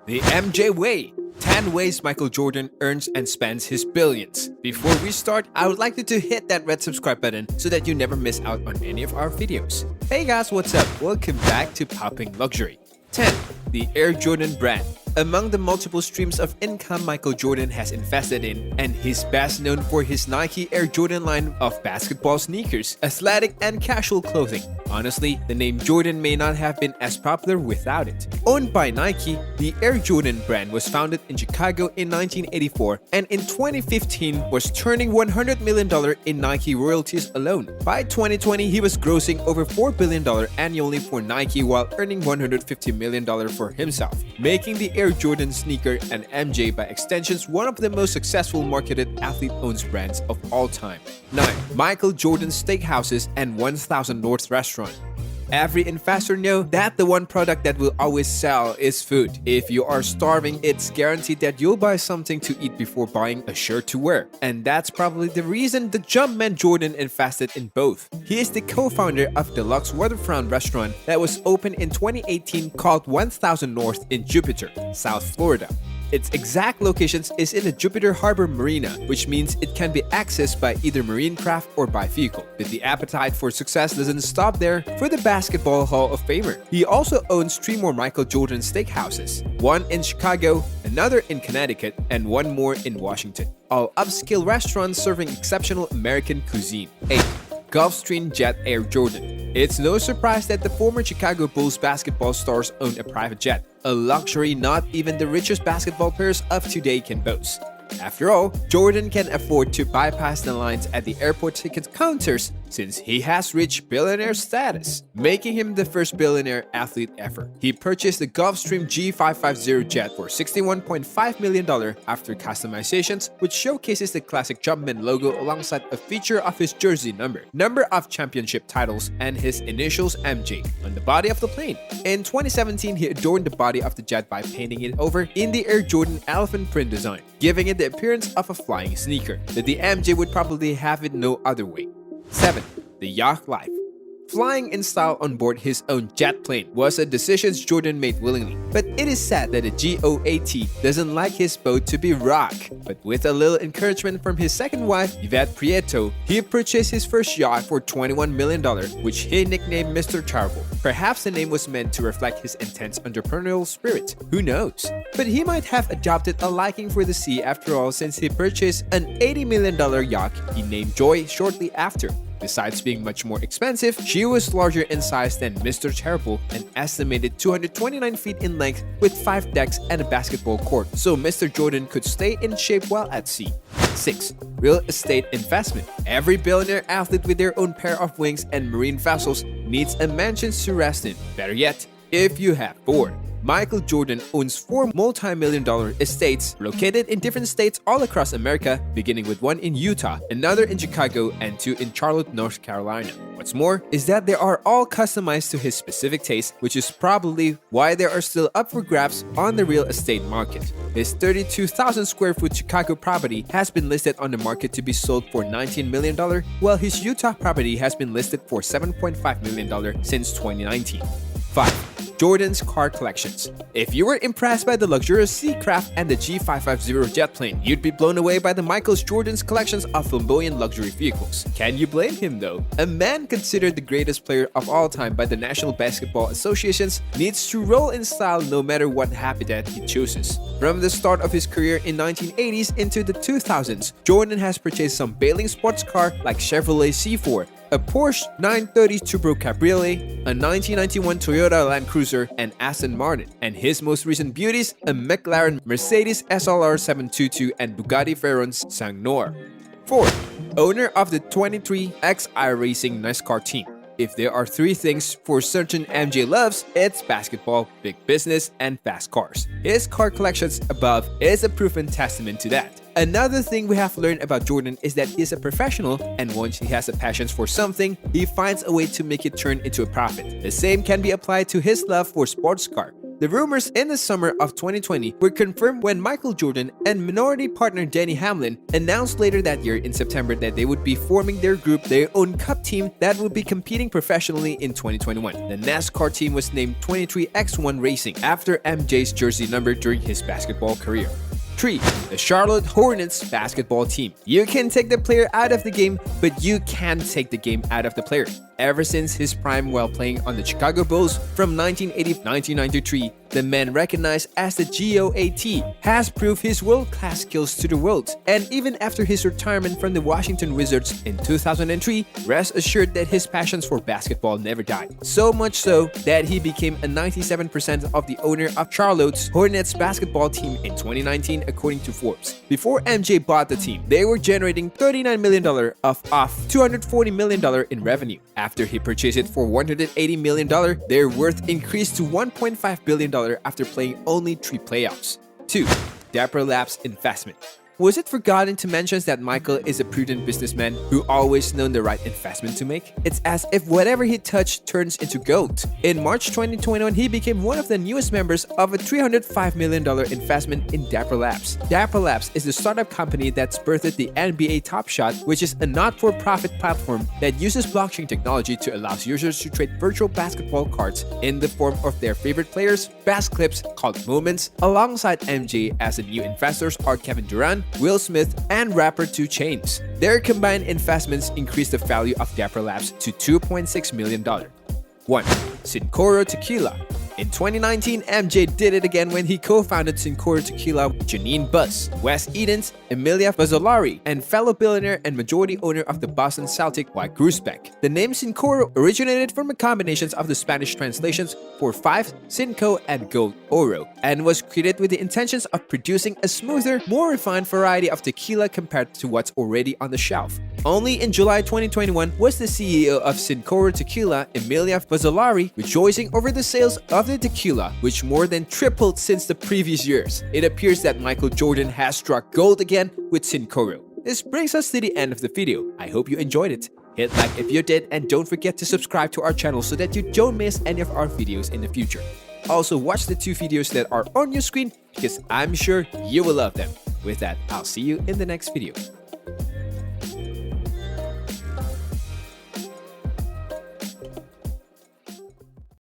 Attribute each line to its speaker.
Speaker 1: The MJ Way. 10 ways Michael Jordan earns and spends his billions. Before we start, I would like you to hit that red subscribe button so that you never miss out on any of our videos. Hey guys, what's up? Welcome back to Popping Luxury. 10. The Air Jordan brand. Among the multiple streams of income Michael Jordan has invested in, and he's best known for his Nike Air Jordan line of basketball sneakers, athletic and casual clothing. Honestly, the name Jordan may not have been as popular without it. Owned by Nike, the Air Jordan brand was founded in Chicago in 1984 and in 2015 was turning $100 million in Nike royalties alone. By 2020, he was grossing over $4 billion annually for Nike while earning $150 million for himself, making the Air Jordan sneaker and MJ by extensions one of the most successful marketed athlete-owned brands of all time. 9. Michael Jordan Steakhouses and 1000 North Restaurant. Every investor knows that the one product that will always sell is food. If you are starving, it's guaranteed that you'll buy something to eat before buying a shirt to wear. And that's probably the reason the Jumpman Jordan invested in both. He is the co-founder of the Lux Waterfront restaurant that was opened in 2018 called 1000 North in Jupiter, South Florida. Its exact location is in the Jupiter Harbor Marina, which means it can be accessed by either marine craft or by vehicle. But the appetite for success doesn't stop there for the Basketball Hall of Famer. He also owns 3 more Michael Jordan steakhouses, one in Chicago, another in Connecticut, and one more in Washington. All upscale restaurants serving exceptional American cuisine. 8. Gulfstream Jet Air Jordan. It's no surprise that the former Chicago Bulls basketball stars own a private jet, a luxury not even the richest basketball players of today can boast. After all, Jordan can afford to bypass the lines at the airport ticket counters since he has reached billionaire status, making him the first billionaire athlete ever. He purchased the Gulfstream G550 jet for $61.5 million after customizations, which showcases the classic Jumpman logo alongside a feature of his jersey number of championship titles, and his initials MJ on the body of the plane. In 2017, he adorned the body of the jet by painting it over in the Air Jordan elephant print design, giving it the appearance of a flying sneaker, but the MJ would probably have it no other way. 7. The Yacht Life. Flying in style on board his own jet plane was a decision Jordan made willingly, but it is sad that the GOAT doesn't like his boat to be rock. But with a little encouragement from his second wife, Yvette Prieto, he purchased his first yacht for $21 million, which he nicknamed Mr. Terrible. Perhaps the name was meant to reflect his intense entrepreneurial spirit, who knows? But he might have adopted a liking for the sea after all, since he purchased an $80 million yacht he named Joy shortly after. Besides being much more expensive, she was larger in size than Mr. Terrible, an estimated 229 feet in length with 5 decks and a basketball court, so Mr. Jordan could stay in shape while at sea. 6. Real estate investment. Every billionaire athlete with their own pair of wings and marine vessels needs a mansion to rest in. Better yet, if you have 4. Michael Jordan owns 4 multi-million-dollar estates located in different states all across America, beginning with one in Utah, another in Chicago, and 2 in Charlotte, North Carolina. What's more is that they are all customized to his specific taste, which is probably why they are still up for grabs on the real estate market. His 32,000 square foot Chicago property has been listed on the market to be sold for $19 million, while his Utah property has been listed for $7.5 million since 2019. 5. Jordan's car collections. If you were impressed by the luxurious Seacraft and the G550 jet plane, you'd be blown away by the Michael Jordan's collections of flamboyant luxury vehicles. Can you blame him though? A man considered the greatest player of all time by the National Basketball Associations needs to roll in style no matter what habitat he chooses. From the start of his career in 1980s into the 2000s, Jordan has purchased some bailing sports car like Chevrolet C4, a Porsche 930 Turbo Cabriolet, a 1991 Toyota Land Cruiser, and Aston Martin, and his most recent beauties, a McLaren Mercedes SLR 722 and Bugatti Veyron's Sang-Noir. 4. Owner of the 23XI Racing NASCAR team. If there are 3 things for certain MJ loves, it's basketball, big business, and fast cars. His car collections above is a proven testament to that. Another thing we have learned about Jordan is that he is a professional, and once he has a passion for something, he finds a way to make it turn into a profit. The same can be applied to his love for sports car. The rumors in the summer of 2020 were confirmed when Michael Jordan and minority partner Denny Hamlin announced later that year in September that they would be forming their own cup team that would be competing professionally in 2021. The NASCAR team was named 23X1 Racing after MJ's jersey number during his basketball career. 3. The Charlotte Hornets basketball team. You can take the player out of the game, but you can't take the game out of the player. Ever since his prime while playing on the Chicago Bulls from 1980 to 1993, the man recognized as the GOAT has proved his world-class skills to the world. And even after his retirement from the Washington Wizards in 2003, rest assured that his passions for basketball never died. So much so that he became a 97% of the owner of Charlotte's Hornets basketball team in 2019 according to Forbes. Before MJ bought the team, they were generating $39 million off $240 million in revenue. After he purchased it for $180 million, their worth increased to $1.5 billion after playing only 3 playoffs. 2. Dapper Labs investment. Was it forgotten to mention that Michael is a prudent businessman who always known the right investment to make? It's as if whatever he touched turns into gold. In March 2021, he became one of the newest members of a $305 million investment in Dapper Labs. Dapper Labs is the startup company that's birthed the NBA Top Shot, which is a not-for-profit platform that uses blockchain technology to allow users to trade virtual basketball cards in the form of their favorite players' best clips called Moments. Alongside MJ as the new investors are Kevin Durant, Will Smith, and rapper 2 Chainz. Their combined investments increased the value of Dapper Labs to $2.6 million. 1. Cincoro Tequila. In 2019, MJ did it again when he co-founded Cincoro Tequila with Janine Buss, Wes Edens, Emilia Fazzolari, and fellow billionaire and majority owner of the Boston Celtic, Mike Grousbeck. The name Cincoro originated from a combination of the Spanish translations for 5, Cinco, and Gold, Oro, and was created with the intentions of producing a smoother, more refined variety of tequila compared to what's already on the shelf. Only in July 2021 was the CEO of Cincoro Tequila, Emilia Fazzolari, rejoicing over the sales of the tequila, which more than tripled since the previous years. It appears that Michael Jordan has struck gold again with Cincoro. This brings us to the end of the video. I hope you enjoyed it. Hit like if you did, and don't forget to subscribe to our channel so that you don't miss any of our videos in the future. Also, watch the 2 videos that are on your screen because I'm sure you will love them. With that, I'll see you in the next video.